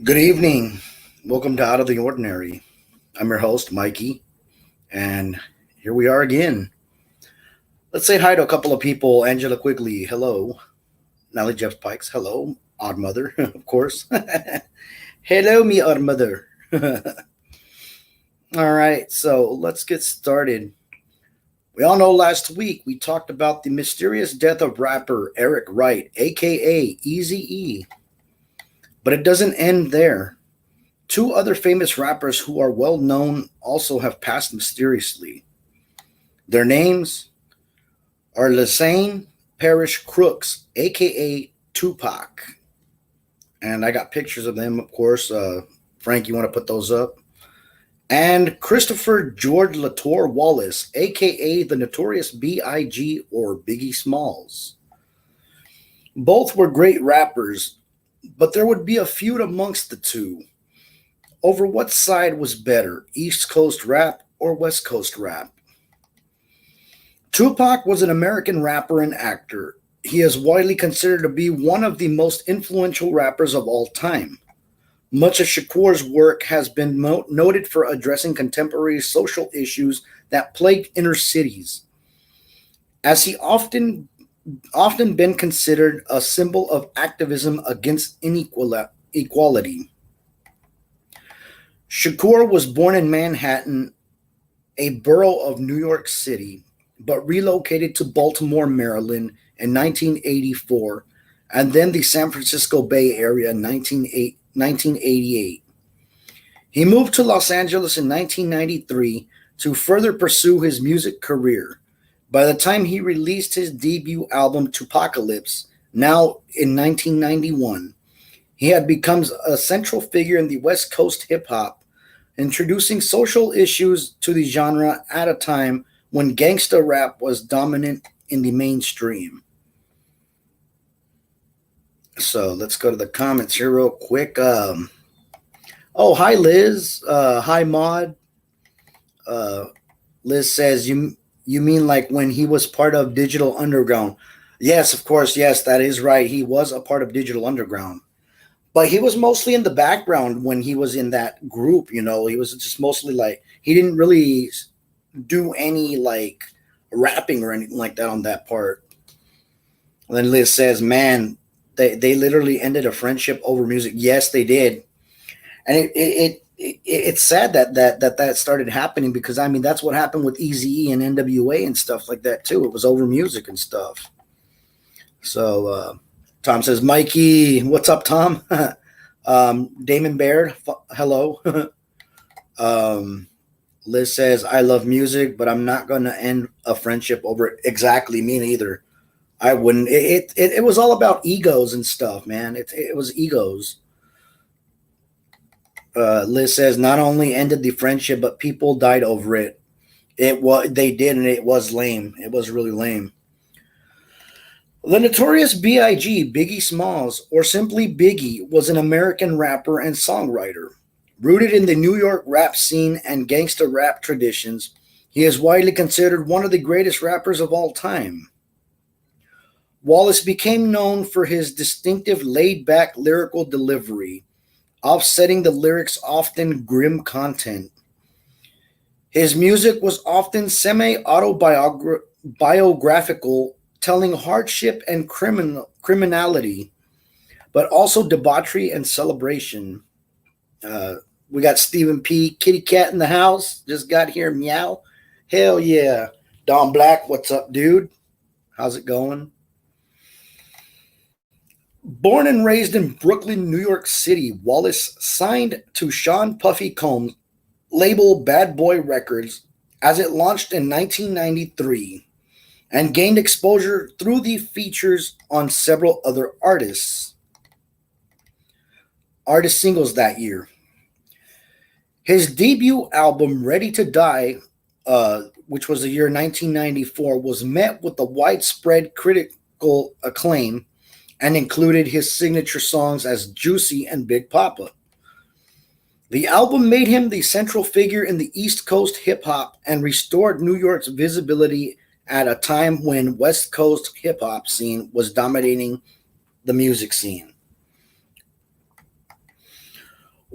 Good evening. Welcome to Out of the Ordinary. I'm your host, Mikey, and here we are again. Let's say hi to a couple of people. Angela Quigley, hello. Nally Jeff Pikes, hello. Odd Mother, of course. Hello, me odd mother. All right, so let's get started. We all know last week we talked about the mysterious death of rapper Eric Wright, aka Easy E. But it doesn't end there. Two other famous rappers who are well known also have passed mysteriously. Their names are Lassane Parish Crooks, aka Tupac. And I got pictures of them, of course. Frank, you want to put those up? And Christopher George Latour Wallace, aka the notorious B.I.G. or Biggie Smalls. Both were great rappers, but there would be a feud amongst the two over what side was better, East Coast rap or West Coast rap. Tupac was an American rapper and actor. He is widely considered to be one of the most influential rappers of all time. Much of Shakur's work has been noted for addressing contemporary social issues that plague inner cities, as he often been considered a symbol of activism against inequality. Shakur was born in Manhattan, a borough of New York City, but relocated to Baltimore, Maryland in 1984, and then the San Francisco Bay Area in 1988. He moved to Los Angeles in 1993 to further pursue his music career. By the time he released his debut album, Tupacalypse, now in 1991, he had become a central figure in the West Coast hip hop, introducing social issues to the genre at a time when gangsta rap was dominant in the mainstream. So let's go to the comments here real quick. Oh, hi Liz. Hi Maud. Uh, Liz says you mean like when he was part of Digital Underground? Yes, of course. Yes, that is right. He was a part of Digital Underground, but he was mostly in the background when he was in that group. He was just mostly like he didn't really do any like rapping or anything like that on that part. And then Liz says, "Man, they literally ended a friendship over music." Yes, they did, and it's sad that started happening because I mean that's what happened with Eazy-E and NWA and stuff like that too. It was over music and stuff. So Tom says, "Mikey, what's up, Tom?" Damon Baird, hello. um, Liz says, "I love music, but I'm not going to end a friendship over it." Exactly, me neither. I wouldn't. It was all about egos and stuff, man. It was egos. Liz says, "Not only ended the friendship, but people died over it. It was they did, and it was lame. It was really lame." The notorious B.I.G., Biggie Smalls, or simply Biggie, was an American rapper and songwriter. Rooted in the New York rap scene and gangsta rap traditions, he is widely considered one of the greatest rappers of all time. Wallace became known for his distinctive laid back lyrical delivery, offsetting the lyrics' often grim content. His music was often semi autobiographical, telling hardship and criminality, but also debauchery and celebration. Uh, we got Stephen P. Kitty Cat in the house. Just got here. Meow. Hell yeah. Don Black, what's up, dude? How's it going? Born and raised in Brooklyn, New York City, Wallace signed to Sean Puffy Combs' label Bad Boy Records as it launched in 1993 and gained exposure through the features on several other artist singles that year. His debut album, Ready to Die, which was the year 1994, was met with a widespread critical acclaim and included his signature songs as Juicy and Big Papa. The album made him the central figure in the East Coast hip hop and restored New York's visibility at a time when West Coast hip hop scene was dominating the music scene.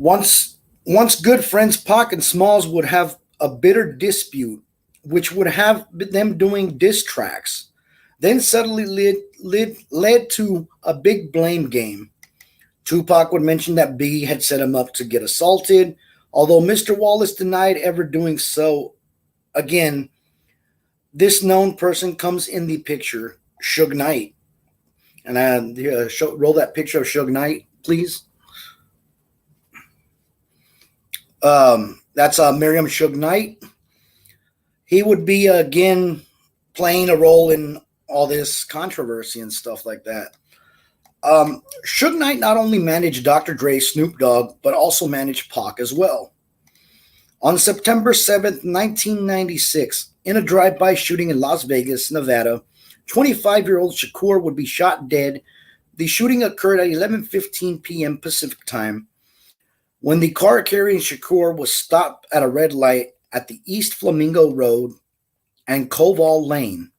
Once once good friends Pac and Smalls would have a bitter dispute, which would have them doing diss tracks. Then suddenly led to a big blame game. Tupac would mention that Biggie had set him up to get assaulted, although Mr. Wallace denied ever doing so. Again, this known person comes in the picture, Suge Knight. And roll that picture of Suge Knight, please. That's Miriam Suge Knight. He would be again playing a role in all this controversy and stuff like that. Suge Knight not only managed Dr. Dre, Snoop Dogg, but also managed Pac as well. On September 7th, 1996, in a drive-by shooting in Las Vegas, Nevada, 25-year-old Shakur would be shot dead. The shooting occurred at 11:15 p.m. Pacific time when the car carrying Shakur was stopped at a red light at the East Flamingo Road and Koval Lane.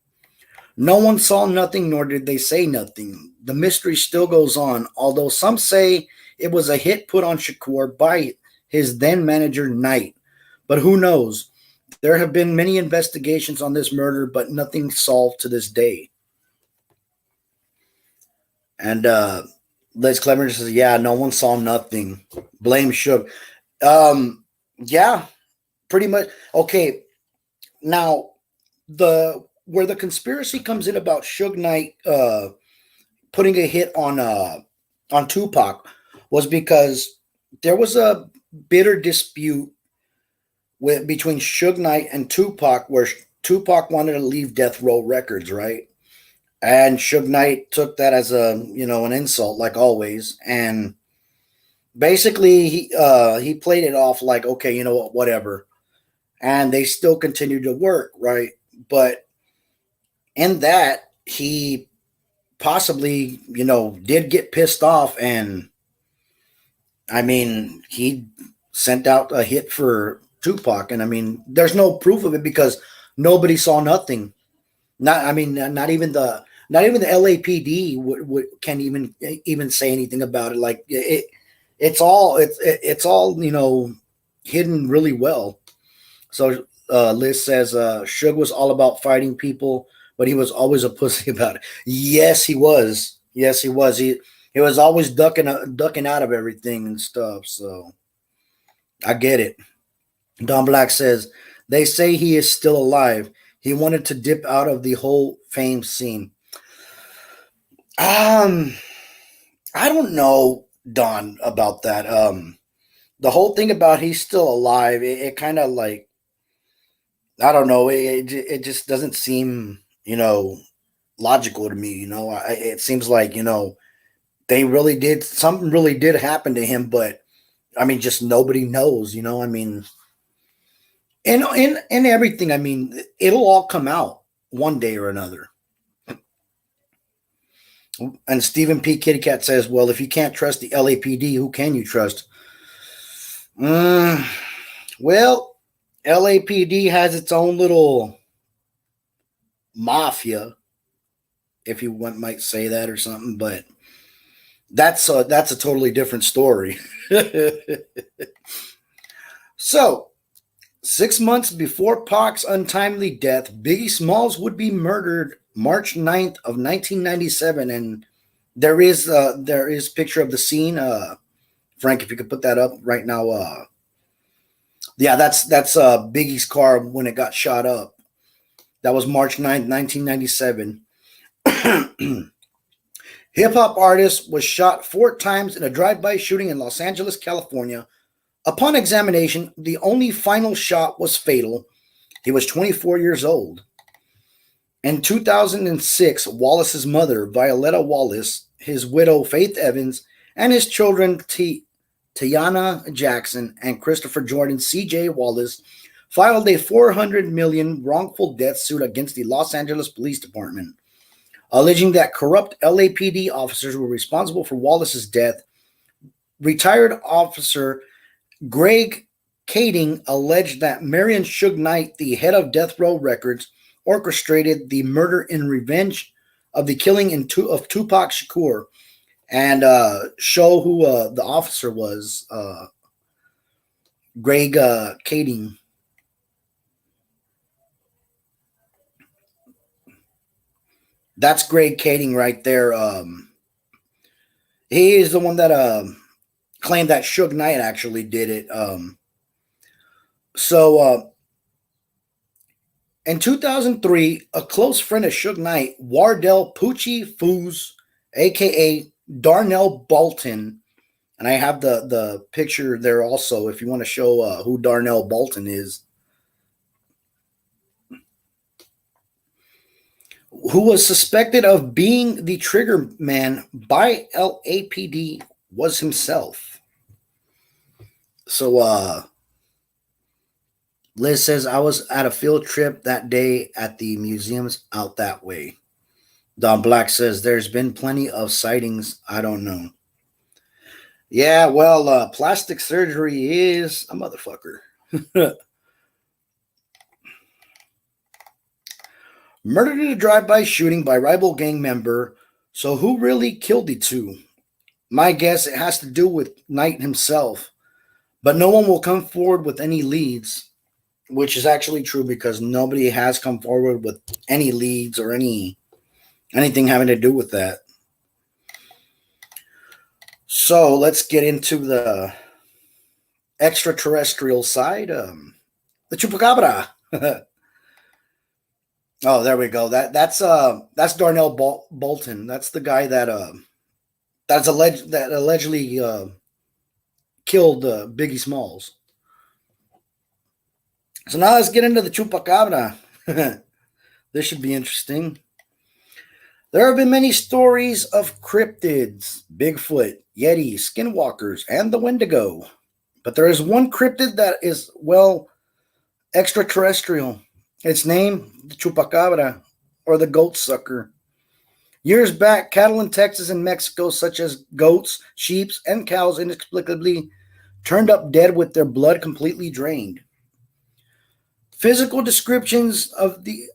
No one saw nothing, nor did they say nothing. The mystery still goes on, although some say it was a hit put on Shakur by his then manager, Knight. But who knows? There have been many investigations on this murder, but nothing solved to this day. And Liz Clever says, yeah, no one saw nothing. Blame Suge. Yeah, pretty much. Okay, now where the conspiracy comes in about Suge Knight putting a hit on Tupac was because there was a bitter dispute between Suge Knight and Tupac, where Tupac wanted to leave Death Row Records, right? And Suge Knight took that as an insult, like always, and basically he played it off like, okay, you know what, whatever, and they still continued to work, right? But in that, he possibly, did get pissed off, and I mean, he sent out a hit for Tupac, and I mean, there's no proof of it because nobody saw nothing. Not even the LAPD can't even say anything about it. Like it's all hidden really well. So Liz says Suge was all about fighting people, but he was always a pussy about it. Yes, he was. Yes, he was. He was always ducking out of everything and stuff. So I get it. Don Black says, they say he is still alive. He wanted to dip out of the whole fame scene. I don't know, Don, about that. The whole thing about he's still alive, it kind of like, I don't know, it just doesn't seem, logical to me. It seems like, something really did happen to him, but I mean, just nobody knows, I mean, and everything. I mean, it'll all come out one day or another. And Stephen P. Kitty Cat says, well, if you can't trust the LAPD, who can you trust? Well, LAPD has its own little mafia, if you might say that or something, but that's a totally different story. So, 6 months before Pac's untimely death, Biggie Smalls would be murdered March 9th of 1997, and there is picture of the scene. Frank, if you could put that up right now. Yeah, that's Biggie's car when it got shot up. That was March 9th, 1997. Hip-hop artist was shot 4 times in a drive-by shooting in Los Angeles, California. Upon examination, the only final shot was fatal. He was 24 years old. In 2006, Wallace's mother, Violetta Wallace, his widow, Faith Evans, and his children, Tiana Jackson and Christopher Jordan C.J. Wallace, filed a $400 million wrongful death suit against the Los Angeles Police Department, alleging that corrupt LAPD officers were responsible for Wallace's death. Retired officer Greg Kading alleged that Marion Suge Knight, the head of Death Row Records, orchestrated the murder in revenge of the killing of Tupac Shakur, and show who the officer was. Greg Kading. That's Greg Kading right there. He is the one that claimed that Suge Knight actually did it. So in 2003, a close friend of Suge Knight, Wardell Poochie Foos, aka Darnell Bolton, and I have the picture there also if you want to show who Darnell Bolton is, who was suspected of being the trigger man by LAPD, was himself. So Liz says, I was at a field trip that day at the museums out that way. Don Black says, there's been plenty of sightings. I don't know. Yeah, well, plastic surgery is a motherfucker. Murdered in a drive-by shooting by rival gang member. So who really killed the two? My guess it has to do with Knight himself. But no one will come forward with any leads, which is actually true because nobody has come forward with any leads or anything having to do with that. So let's get into the extraterrestrial side. The Chupacabra. Oh, there we go. That's Darnell Bolton. That's the guy that allegedly killed Biggie Smalls. So now let's get into the Chupacabra. This should be interesting. There have been many stories of cryptids, Bigfoot, Yeti, skinwalkers, and the Wendigo. But there is one cryptid that is, well, extraterrestrial. Its name, the Chupacabra, or the goat sucker. Years back, cattle in Texas and Mexico, such as goats, sheep, and cows, inexplicably turned up dead with their blood completely drained. Physical descriptions of the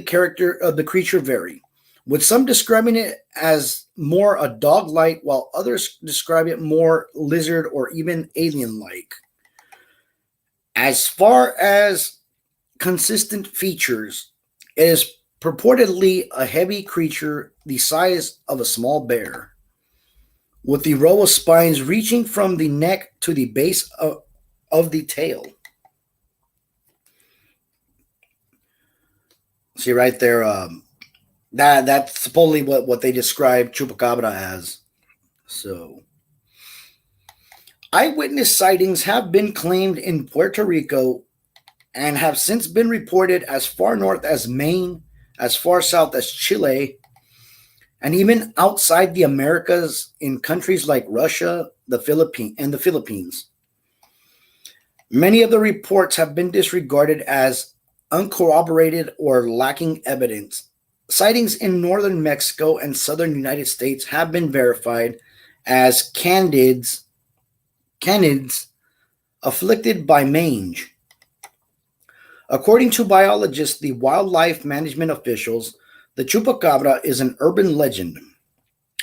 character of the creature vary, with some describing it as more a dog-like, while others describe it more lizard or even alien-like. As far as consistent features, it is purportedly a heavy creature the size of a small bear, with the row of spines reaching from the neck to the base of the tail. See right there, that's supposedly what they describe Chupacabra as. So, eyewitness sightings have been claimed in Puerto Rico and have since been reported as far north as Maine, as far south as Chile, and even outside the Americas in countries like Russia, the Philippines. Many of the reports have been disregarded as uncorroborated or lacking evidence. Sightings in northern Mexico and southern United States have been verified as canids afflicted by mange. According to biologists, the wildlife management officials, the Chupacabra is an urban legend.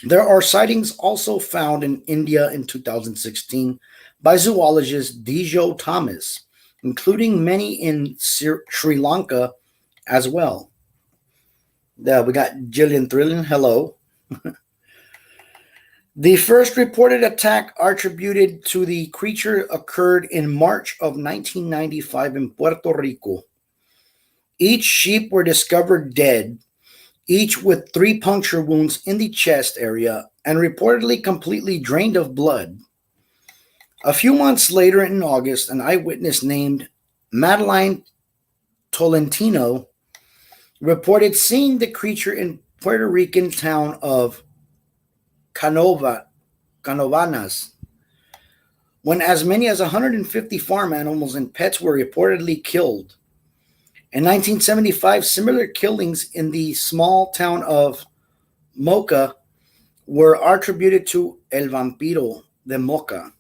There are sightings also found in India in 2016 by zoologist Dijo Thomas, including many in Sri Lanka as well. We got Jillian Thrillin. Hello. The first reported attack attributed to the creature occurred in March of 1995 in Puerto Rico. Each sheep were discovered dead, each with 3 puncture wounds in the chest area and reportedly completely drained of blood. A few months later in August, an eyewitness named Madeline Tolentino reported seeing the creature in Puerto Rican town of Canovanas, when as many as 150 farm animals and pets were reportedly killed. In 1975, similar killings in the small town of Moca were attributed to El Vampiro de Moca,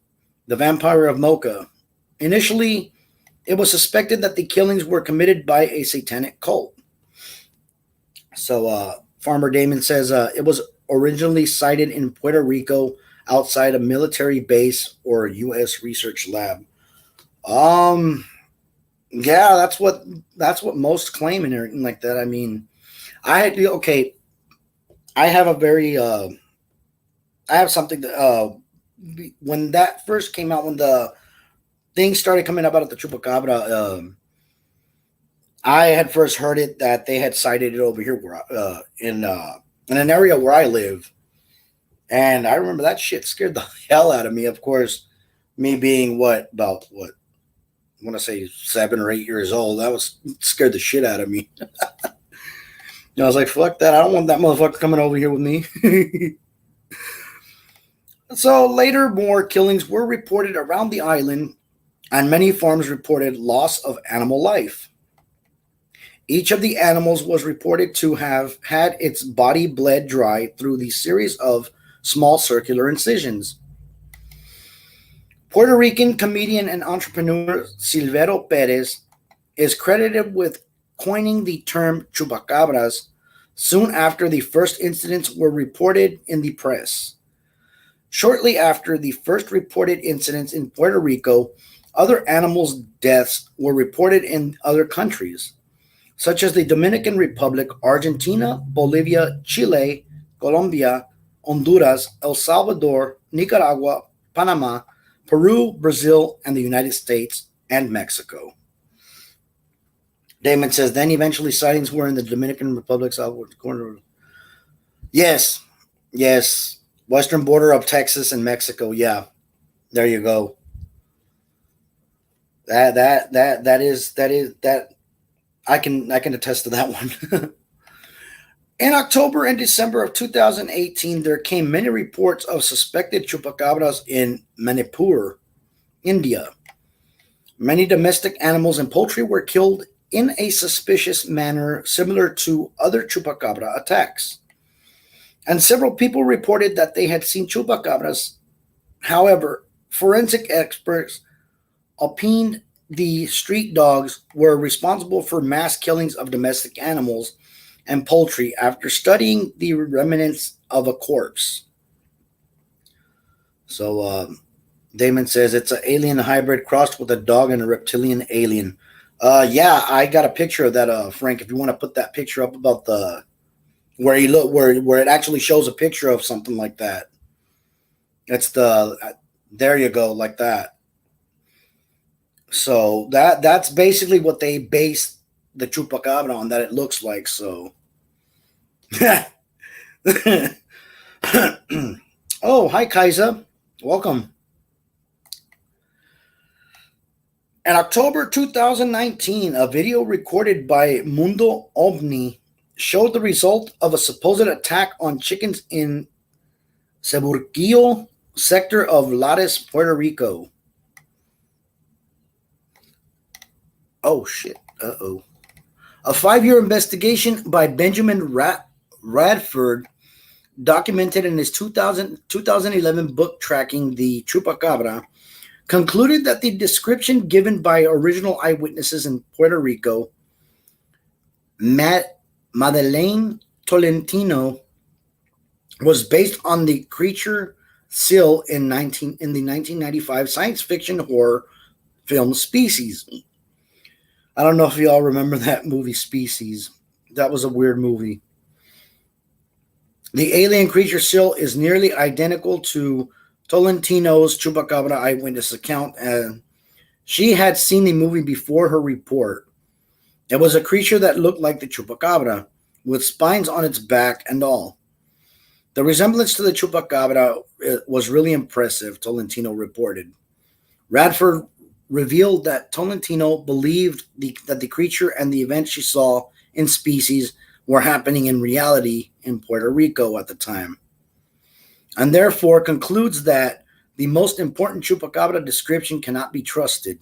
the vampire of Moca. Initially, it was suspected that the killings were committed by a satanic cult. So, Farmer Damon says it was originally sighted in Puerto Rico outside a military base or U.S. research lab. Um, yeah, that's what most claim and everything like that. I mean, okay. I have a very I have something that when that first came out, when the things started coming up out of the Chupacabra, I had first heard it that they had sighted it over here where in an area where I live, and I remember that shit scared the hell out of me. Of course, me being what I want to say 7 or 8 years old, that was scared the shit out of me. I was like, fuck that! I don't want that motherfucker coming over here with me. So later, more killings were reported around the island, and many farms reported loss of animal life. Each of the animals was reported to have had its body bled dry through the series of small circular incisions. Puerto Rican comedian and entrepreneur Silvero Perez is credited with coining the term chupacabras soon after the first incidents were reported in the press. Shortly after the first reported incidents in Puerto Rico, other animals' deaths were reported in other countries, such as the Dominican Republic, Argentina, Bolivia, Chile, Colombia, Honduras, El Salvador, Nicaragua, Panama, Peru, Brazil, and the United States and Mexico. Damon says, then eventually sightings were in the Dominican Republic, southwest corner. Yes, yes. Western border of Texas and Mexico. Yeah, there you go. That I can attest to that one. In October and December of 2018, there came many reports of suspected chupacabras in Manipur, India. Many domestic animals and poultry were killed in a suspicious manner similar to other chupacabra attacks. And several people reported that they had seen chupacabras. However, forensic experts opined the street dogs were responsible for mass killings of domestic animals and poultry after studying the remnants of a corpse. So Damon says it's an alien hybrid crossed with a dog and a reptilian alien. Yeah, I got a picture of that, Frank. If you want to put that picture up about the where you look where it actually shows a picture of something like that. It's there you go, like that. So that's basically what they base the chupacabra on, that it looks like. So oh, hi Kaiser. Welcome. In October 2019, a video recorded by Mundo Ovni showed the result of a supposed attack on chickens in Ceburquillo sector of Lares, Puerto Rico. Oh shit. Uh-oh. A 5-year investigation by Benjamin Radford, documented in his 2011 book tracking the Chupacabra, concluded that the description given by original eyewitnesses in Puerto Rico, Madeleine Tolentino, was based on the creature Sill in the 1995 science fiction horror film Species. I don't know if y'all remember that movie Species. That was a weird movie. The alien creature Sill is nearly identical to Tolentino's Chupacabra eyewitness account, and she had seen the movie before her report. It was a creature that looked like the Chupacabra, with spines on its back and all. The resemblance to the Chupacabra was really impressive, Tolentino reported. Radford revealed that Tolentino believed that the creature and the events she saw in Species were happening in reality in Puerto Rico at the time, and therefore concludes that the most important Chupacabra description cannot be trusted.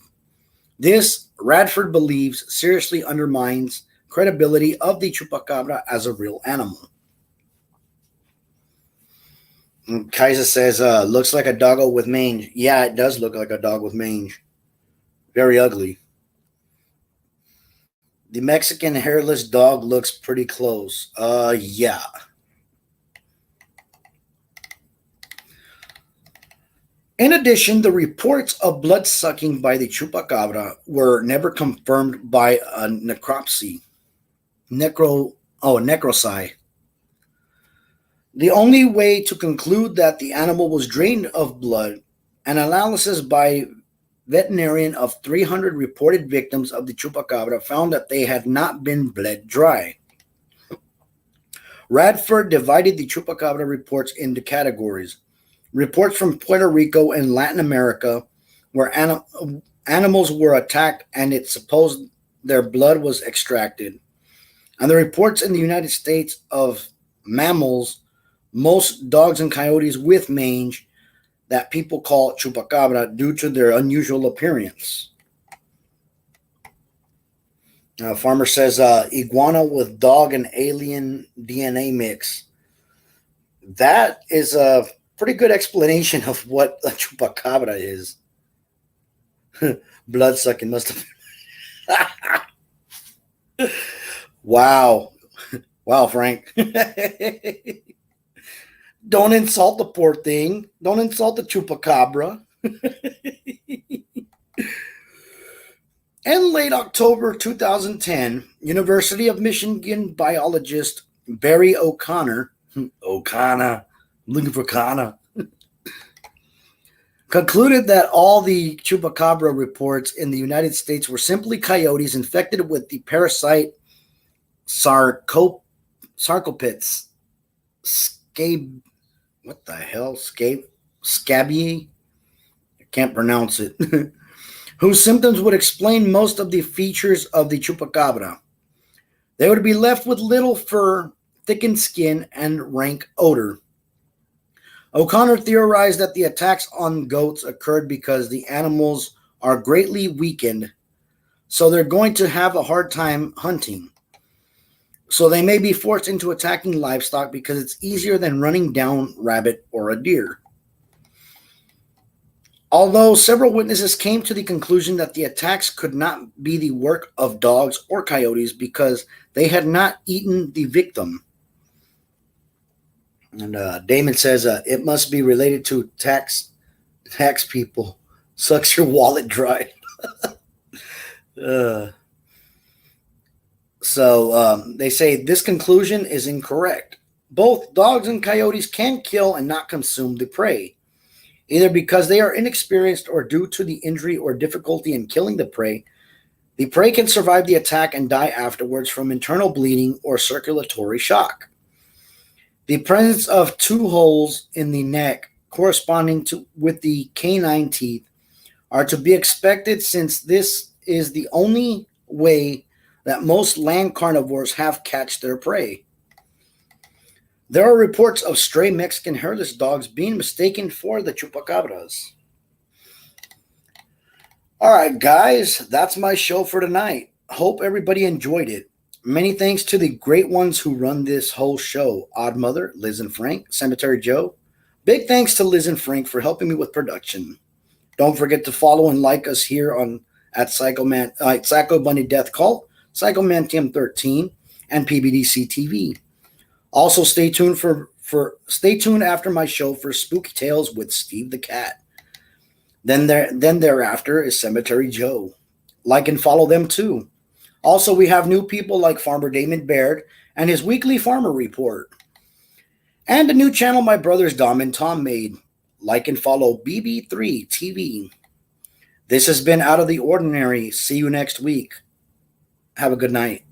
This, Radford believes, seriously undermines credibility of the Chupacabra as a real animal. And Kaiser says, looks like a doggo with mange. Yeah, it does look like a dog with mange. Very ugly. The Mexican hairless dog looks pretty close. Yeah. In addition, the reports of blood sucking by the chupacabra were never confirmed by a necropsy. Necropsy. The only way to conclude that the animal was drained of blood, an analysis by veterinarian of 300 reported victims of the chupacabra found that they had not been bled dry. Radford divided the chupacabra reports into categories. Reports from Puerto Rico and Latin America, where animals were attacked and it's supposed their blood was extracted. And the reports in the United States of mammals, most dogs and coyotes with mange, that people call chupacabra due to their unusual appearance. Farmer says iguana with dog and alien DNA mix. That is a pretty good explanation of what a chupacabra is. Blood sucking must have been. Wow. Wow, Frank. Don't insult the poor thing. Don't insult the chupacabra. In late October 2010, University of Michigan biologist Barry O'Connor, looking for Connor, concluded that all the chupacabra reports in the United States were simply coyotes infected with the parasite sarcopids. Scabiei? I can't pronounce it. Whose symptoms would explain most of the features of the chupacabra. They would be left with little fur, thickened skin, and rank odor. O'Connor theorized that the attacks on goats occurred because the animals are greatly weakened, so they're going to have a hard time hunting. So they may be forced into attacking livestock because it's easier than running down rabbit or a deer. Although several witnesses came to the conclusion that the attacks could not be the work of dogs or coyotes because they had not eaten the victim. And Damon says it must be related to tax people. Sucks your wallet dry. So they say this conclusion is incorrect. Both dogs and coyotes can kill and not consume the prey, either because they are inexperienced or due to the injury or difficulty in killing the prey. The prey can survive the attack and die afterwards from internal bleeding or circulatory shock. The presence of 2 holes in the neck corresponding to with the canine teeth are to be expected, since this is the only way that most land carnivores have catch their prey. There are reports of stray Mexican hairless dogs being mistaken for the chupacabras. All right, guys, that's my show for tonight. Hope everybody enjoyed it. Many thanks to the great ones who run this whole show: Odd Mother, Liz and Frank, Cemetery Joe. Big thanks to Liz and Frank for helping me with production. Don't forget to follow and like us here on at Psycho Bunny Death Cult, Psycho Mantium 13, and PBDC TV. Also, stay tuned stay tuned after my show for Spooky Tales with Steve the Cat. Then thereafter is Cemetery Joe. Like and follow them too. Also, we have new people like Farmer Damon Baird and his weekly farmer report. And a new channel my brothers Dom and Tom made. Like and follow BB3 TV. This has been Out of the Ordinary. See you next week. Have a good night.